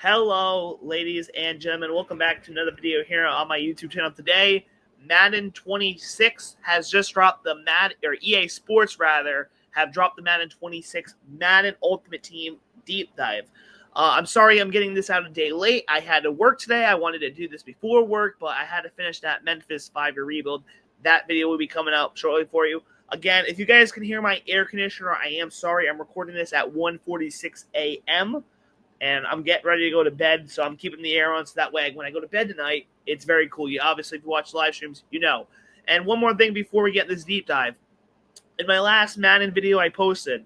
Hello, ladies and gentlemen. Welcome back to another video here on my YouTube channel. Today, Madden 26 has just dropped the EA Sports have dropped the Madden 26 Madden Ultimate Team Deep Dive. I'm sorry I'm getting this out a day late. I had to work today. I wanted to do this before work, but I had to finish that Memphis 5-year rebuild. That video will be coming out shortly for you. Again, if you guys can hear my air conditioner, I am sorry. I'm recording this at 1:46 a.m., and I'm getting ready to go to bed, so I'm keeping the air on so that way when I go to bed tonight, it's very cool. You obviously, if you watch live streams, you know. And one more thing before we get this deep dive. In my last Madden video I posted,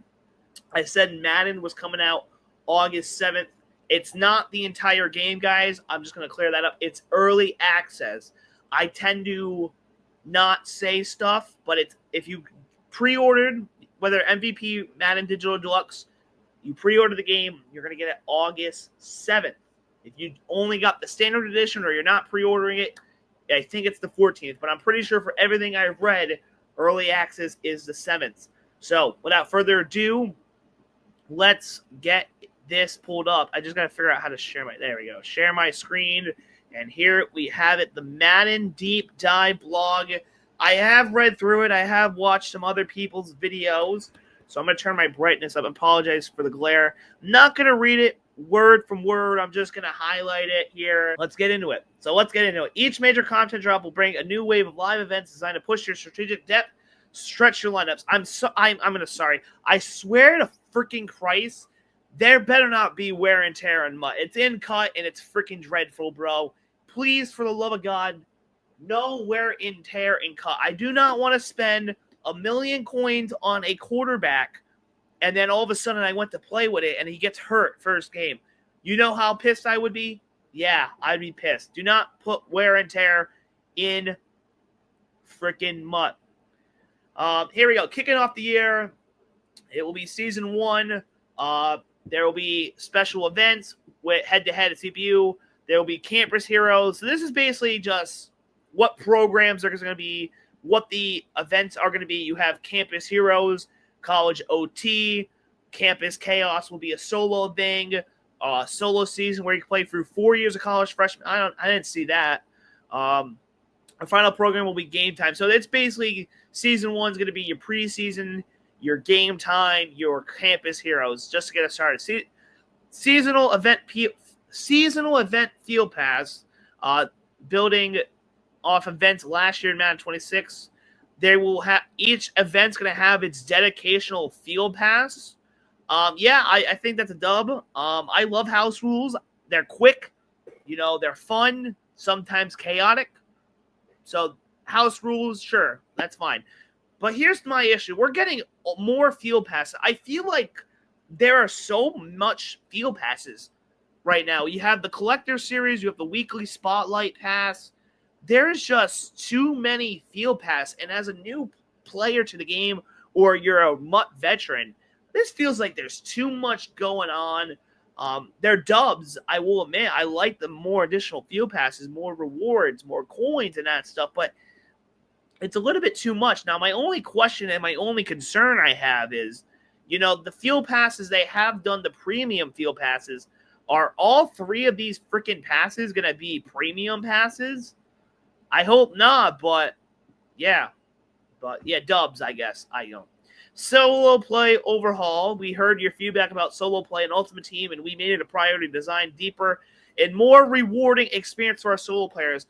I said Madden was coming out August 7th. It's not the entire game, guys. I'm just going to clear that up. It's early access. I tend to not say stuff, but it's if you pre-ordered, whether MVP, Madden Digital Deluxe, you pre-order the game, you're going to get it August 7th. If you only got the standard edition or you're not pre-ordering it, I think it's the 14th. But I'm pretty sure for everything I've read, early access is the 7th. So without further ado, let's get this pulled up. I just got to figure out how to share my, there we go, share my screen. And here we have it, the Madden Deep Dive blog. I have read through it. I have watched some other people's videos. So I'm going to turn my brightness up. I apologize for the glare. I'm not going to read it word from word. I'm just going to highlight it here. Let's get into it. Each major content drop will bring a new wave of live events designed to push your strategic depth, stretch your lineups. I swear to freaking Christ, there better not be wear and tear on MUT. It's in cut and it's freaking dreadful, bro. Please, for the love of God, no wear and tear in cut. I do not want to spend 1,000,000 coins on a quarterback, and then all of a sudden I went to play with it, and he gets hurt first game. You know how pissed I would be? Yeah, I'd be pissed. Do not put wear and tear in freaking MUT. Here we go. Kicking off the year, it will be Season 1. There will be special events with head-to-head at CPU. There will be campus heroes. So this is basically just what programs are going to be, what the events are going to be. You have Campus Heroes, College OT, Campus Chaos will be a solo thing, solo season where you can play through 4 years of college freshman. I didn't see that. A final program will be Game Time. So it's basically Season 1 is going to be your preseason, your Game Time, your Campus Heroes, just to get us started. Seasonal event field pass, building off events last year in Madden 26. They will have, each event's going to have its dedicational field pass. I think that's a dub. I love house rules. They're quick, they're fun, sometimes chaotic. So house rules, sure, that's fine. But here's my issue. We're getting more field passes. I feel like there are so much field passes right now. You have the Collector Series, you have the Weekly Spotlight Pass. There's just too many field pass, and as a new player to the game, or you're a MUT veteran, this feels like there's too much going on. They're dubs, I will admit. I like the more additional field passes, more rewards, more coins, and that stuff, but it's a little bit too much. Now, my only question and my only concern I have is, the field passes, they have done the premium field passes. Are all three of these freaking passes going to be premium passes? I hope not, but yeah, dubs, I guess. I don't. Solo play overhaul. We heard your feedback about solo play and Ultimate Team, and we made it a priority to design deeper and more rewarding experience for our solo players.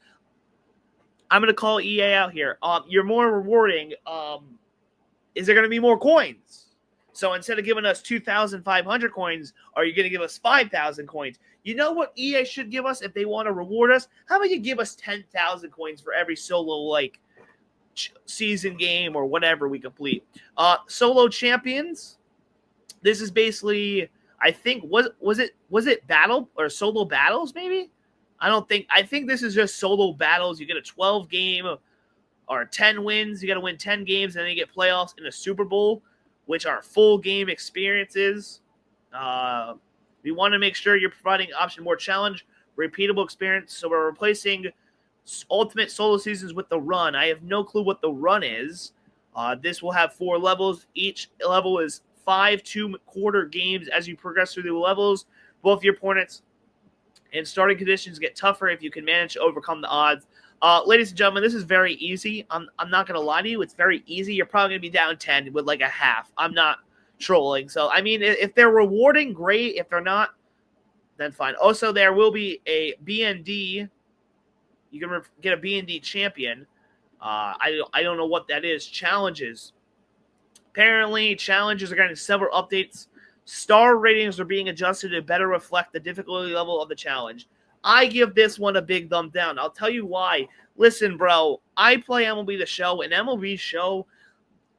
I'm going to call EA out here. You're more rewarding. Is there going to be more coins? So instead of giving us 2,500 coins, are you going to give us 5,000 coins? You know what EA should give us if they want to reward us? How about you give us 10,000 coins for every solo, season game or whatever we complete? Solo champions. This is basically, I think, was it battle or solo battles maybe? I think this is just solo battles. You get a 12 game or 10 wins. You got to win 10 games, and then you get playoffs in a Super Bowl, which are full game experiences. We want to make sure you're providing option more challenge, repeatable experience. So we're replacing ultimate solo seasons with the run. I have no clue what the run is. This will have 4 levels. Each level is 5 2-quarter games. As you progress through the levels, both your opponents and starting conditions get tougher if you can manage to overcome the odds. Ladies and gentlemen, this is very easy. I'm not going to lie to you. It's very easy. You're probably going to be down 10 with like a half. I'm not trolling. So, I mean, if they're rewarding, great. If they're not, then fine. Also, there will be a BND. You can get a BND champion. I don't know what that is. Challenges. Apparently, challenges are getting several updates. Star ratings are being adjusted to better reflect the difficulty level of the challenge. I give this one a big thumb down. I'll tell you why. Listen, bro, I play MLB The Show, and MLB Show,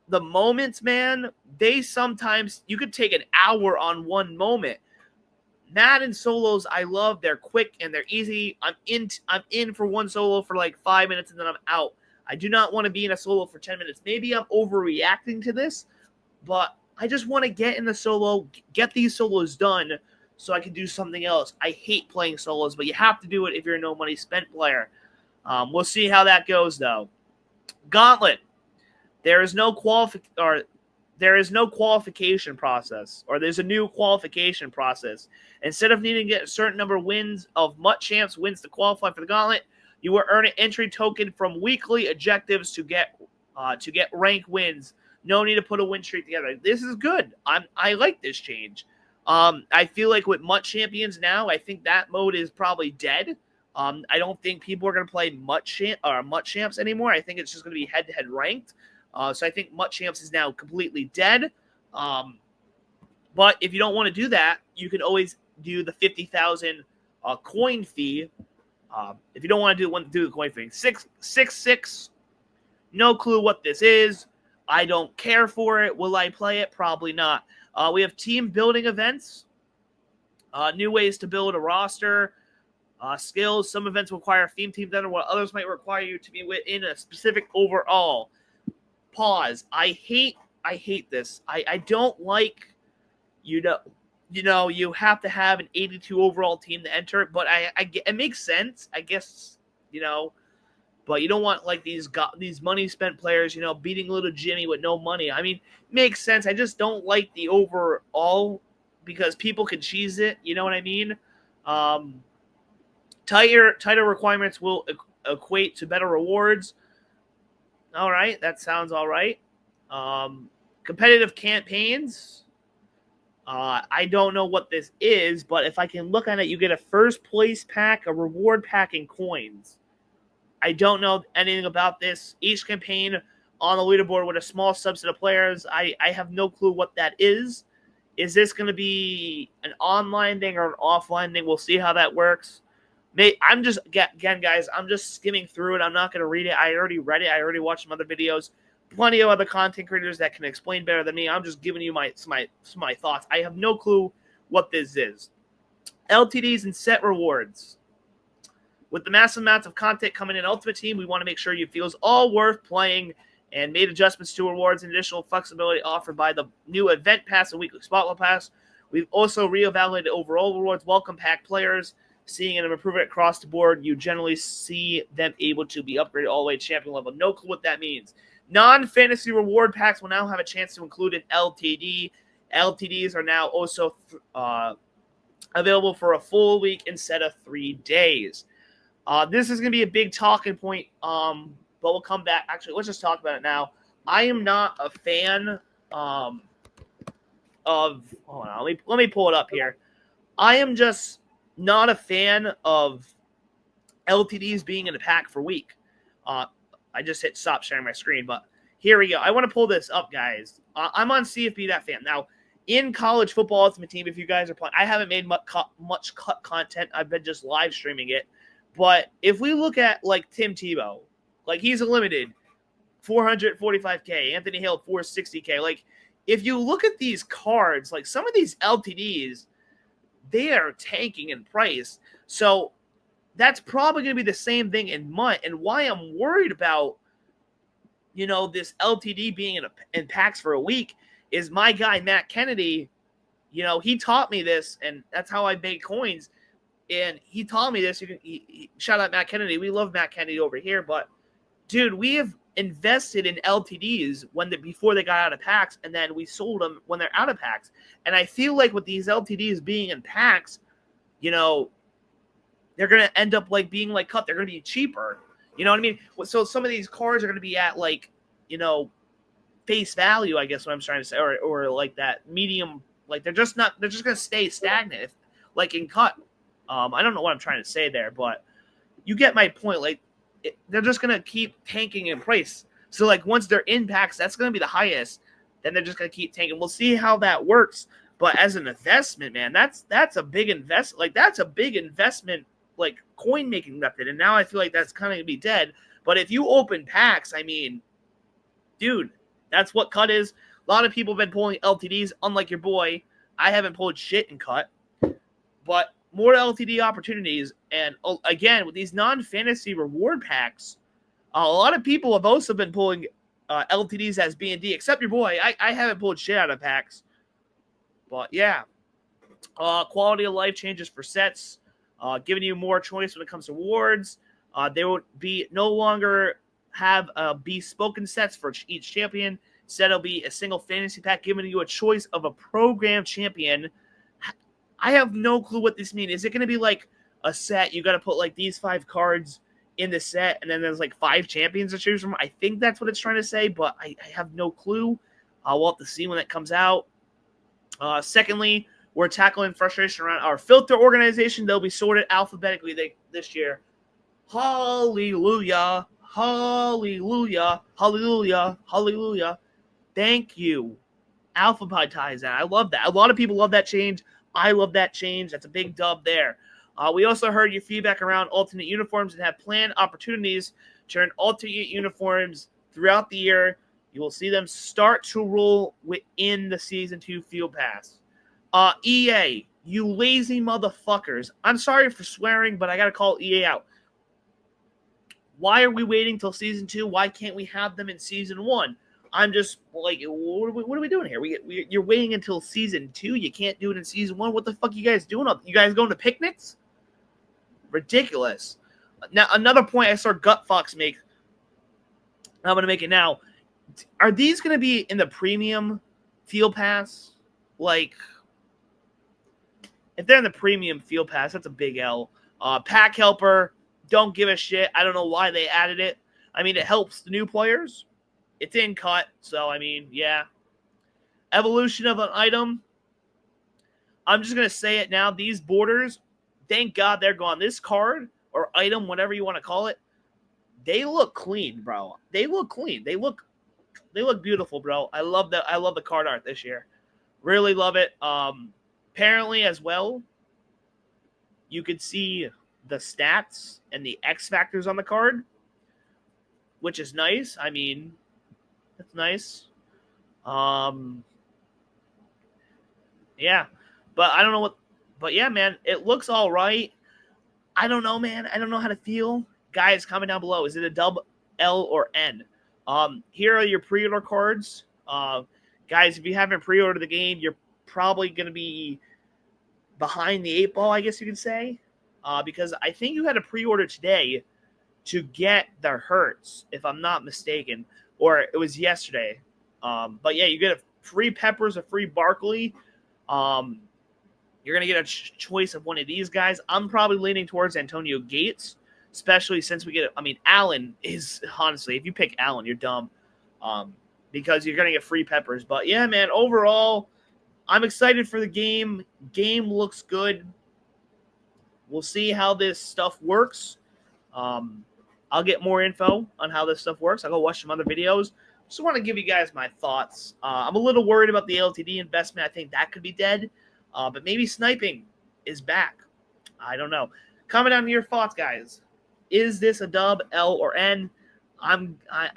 the moments, man, they sometimes, you could take an hour on one moment. Madden solos, I love. They're quick and they're easy. I'm in for one solo for like 5 minutes and then I'm out. I do not want to be in a solo for 10 minutes. Maybe I'm overreacting to this, but I just want to get in the solo, get these solos done so I can do something else. I hate playing solos, but you have to do it if you're a no money spent player. We'll see how that goes, though. Gauntlet. There is no qualification process, or there's a new qualification process. Instead of needing to get a certain number of wins of MUT champs wins to qualify for the Gauntlet, you will earn an entry token from weekly objectives to get rank wins. No need to put a win streak together. This is good. I like this change. I feel like with MUT champions now, I think that mode is probably dead. I don't think people are going to play MUT champs anymore. I think it's just going to be head-to-head ranked. So I think MUT champs is now completely dead. But if you don't want to do that, you can always do the 50,000 coin fee. If you don't want to do the coin fee, 666. No clue what this is. I don't care for it. Will I play it? Probably not. We have team building events. New ways to build a roster. Skills. Some events require theme teams, while others might require you to be within a specific overall. Pause. I hate this. I don't like, you have to have an 82 overall team to enter it, but it makes sense, I guess, but you don't want like these money spent players, beating little Jimmy with no money. I mean, makes sense. I just don't like the overall because people can cheese it. You know what I mean? Tighter requirements will equate to better rewards. All right, that sounds all right. Competitive campaigns. I don't know what this is, but if I can look at it, you get a first place pack, a reward pack, and coins. I don't know anything about this. Each campaign on the leaderboard with a small subset of players. I have no clue what that is. Is this going to be an online thing or an offline thing? We'll see how that works. I'm just, again, guys, I'm just skimming through it. I'm not going to read it. I already read it. I already watched some other videos. Plenty of other content creators that can explain better than me. I'm just giving you my thoughts. I have no clue what this is. LTDs and set rewards. With the massive amounts of content coming in Ultimate Team, we want to make sure you feels all worth playing and made adjustments to rewards and additional flexibility offered by the new Event Pass and Weekly Spotlight Pass. We've also reevaluated overall rewards, welcome pack players, seeing an improvement across the board. You generally see them able to be upgraded all the way to champion level. No clue what that means. Non-fantasy reward packs will now have a chance to include an LTD. LTDs are now also available for a full week instead of 3 days. This is going to be a big talking point, but we'll come back. Actually, let's just talk about it now. I am not a fan of – hold on, let me pull it up here. I am just not a fan of LTDs being in a pack for week. I just hit stop sharing my screen, but here we go. I want to pull this up, guys. I'm on CFB.fam. Now, in College Football Ultimate Team, if you guys are playing, I haven't made much cut content. I've been just live streaming it. But if we look at, like, Tim Tebow, like, he's a limited 445K. Anthony Hill, 460K. Like, if you look at these cards, like, some of these LTDs, they are tanking in price. So that's probably going to be the same thing in MUT. And why I'm worried about, this LTD being in packs for a week is my guy, Matt Kennedy. He taught me this, and that's how I made coins. And he taught me this. Shout out Matt Kennedy. We love Matt Kennedy over here. But, dude, we have invested in LTDs before they got out of packs, and then we sold them when they're out of packs. And I feel like with these LTDs being in packs, they're going to end up like being like cut. They're going to be cheaper. You know what I mean? So some of these cards are going to be at like, you know, face value, I guess what I'm trying to say, or like that medium, like they're just going to stay stagnant, like in cut. I don't know what I'm trying to say there, but you get my point. Like they're just going to keep tanking in price. So like once they're in packs, that's going to be the highest. Then they're just going to keep tanking. We'll see how that works. But as an investment, man, that's a big invest. Like that's a big investment, like coin making method. And now I feel like that's kind of gonna be dead. But if you open packs, I mean, dude, that's what cut is. A lot of people have been pulling LTDs. Unlike your boy, I haven't pulled shit in cut. But more LTD opportunities. And again, with these non-fantasy reward packs, a lot of people have also been pulling LTDs as B&D, except your boy. I haven't pulled shit out of packs. But yeah, quality of life changes for sets, giving you more choice when it comes to rewards. They will be no longer have bespoke sets for each champion. Instead, it'll be a single fantasy pack giving you a choice of a program champion. I have no clue what this means. Is it going to be like a set? You got to put like these 5 cards in the set, and then there's like 5 champions to choose from. I think that's what it's trying to say, but I have no clue. We'll have to see when it comes out. Secondly, we're tackling frustration around our filter organization. They'll be sorted alphabetically this year. Hallelujah. Hallelujah. Hallelujah. Hallelujah. Thank you. Alphabetize that. I love that. A lot of people love that change. I love that change. That's a big dub there. We also heard your feedback around alternate uniforms and have planned opportunities to earn alternate uniforms throughout the year. You will see them start to roll within the Season 2 Field Pass. EA, you lazy motherfuckers. I'm sorry for swearing, but I got to call EA out. Why are we waiting till Season 2? Why can't we have them in Season 1? I'm just like, what are we doing here? You're waiting until Season 2? You can't do it in Season 1? What the fuck are you guys doing? You guys going to picnics? Ridiculous. Now, another point I saw Gut Fox make. I'm going to make it now. Are these going to be in the premium field pass? Like, if they're in the premium field pass, that's a big L. Pack helper, don't give a shit. I don't know why they added it. I mean, it helps the new players. It's in cut, so I mean, yeah. Evolution of an item. I'm just going to say it now. These borders, thank God they're gone. This card or item, whatever you want to call it, they look clean, bro. They look clean. They look beautiful, bro. I love the card art this year. Really love it. Apparently as well, you could see the stats and the X factors on the card, which is nice. I mean, that's nice. Yeah. But I don't know what, but yeah, man, it looks all right. I don't know, man. I don't know how to feel. Guys, comment down below. Is it a dub, L, or N? Here are your pre-order cards. Guys, if you haven't pre-ordered the game, you're probably going to be behind the 8 ball, I guess you could say. Because I think you had a pre-order today to get the Hertz, if I'm not mistaken. Or it was yesterday. But yeah, you get a free Peppers, a free Barkley. You're going to get a choice of one of these guys. I'm probably leaning towards Antonio Gates, especially since we get, I mean, Allen is, honestly, if you pick Allen, you're dumb. Because you're going to get free Peppers. But yeah, man, overall, I'm excited for the game. Game looks good. We'll see how this stuff works. I'll get more info on how this stuff works. I'll go watch some other videos. Just want to give you guys my thoughts. I'm a little worried about the LTD investment. I think that could be dead. But maybe sniping is back. I don't know. Comment down your thoughts, guys. Is this a dub, L, or N? I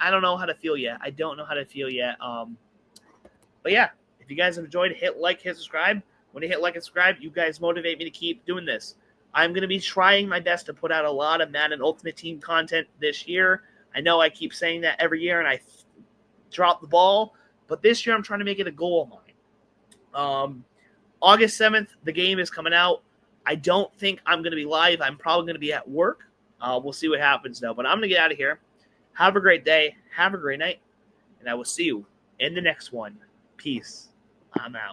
don't know how to feel yet. I don't know how to feel yet. But yeah, if you guys have enjoyed, hit like, hit subscribe. When you hit like and subscribe, you guys motivate me to keep doing this. I'm going to be trying my best to put out a lot of Madden Ultimate Team content this year. I know I keep saying that every year, and I drop the ball. But this year, I'm trying to make it a goal of mine. August 7th, the game is coming out. I don't think I'm going to be live. I'm probably going to be at work. We'll see what happens, though. But I'm going to get out of here. Have a great day. Have a great night. And I will see you in the next one. Peace. I'm out.